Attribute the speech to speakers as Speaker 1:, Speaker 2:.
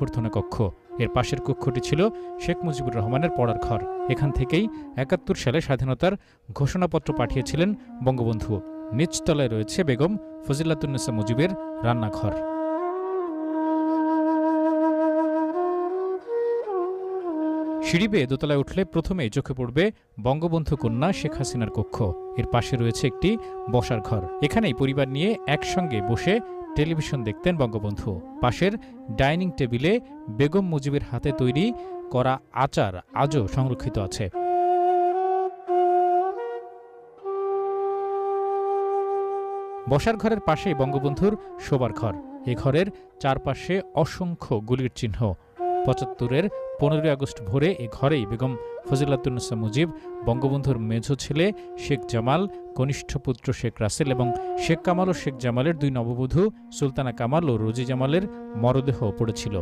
Speaker 1: অভ্যর্থনা কক্ষ। এর পাশের কক্ষটি ছিল শেখ মুজিবুর রহমানের পড়ার ঘর। এখান থেকেই ৭১ সালে স্বাধীনতার ঘোষণাপত্র পাঠিয়েছিলেন বঙ্গবন্ধু। নিচতলায় রয়েছে বেগম ফজিলাতুন্নেসা মুজিবের রান্নাঘর। সিঁড়ি বেয়ে দোতলায় উঠলে প্রথমেই চোখে পড়বে বঙ্গবন্ধু কন্যা শেখ হাসিনার কক্ষ। এর পাশে রয়েছে একটি বসার ঘর। এখানেই পরিবার নিয়ে একসঙ্গে বসে টেলিভিশন দেখতেন বঙ্গবন্ধু। পাশের ডাইনিং টেবিলে বেগম মুজিবের হাতে তৈরি করা আচার আজও সংরক্ষিত আছে। বসার ঘরের পাশেই বঙ্গবন্ধুর শোবার ঘর। এ ঘরের চারপাশে অসংখ্য গুলির চিহ্ন। ৭৫-এর ১৫ই আগস্ট ভোরে এ ঘরেই বেগম ফজিলাতুন্নেসা মুজিব, বঙ্গবন্ধুর মেজ ছেলে শেখ জামাল, কনিষ্ঠ পুত্র শেখ রাসেল এবং শেখ কামাল ও শেখ জামালের ২ নববধূ সুলতানা কামাল ও রোজি জামালের মরদেহ পড়েছিল।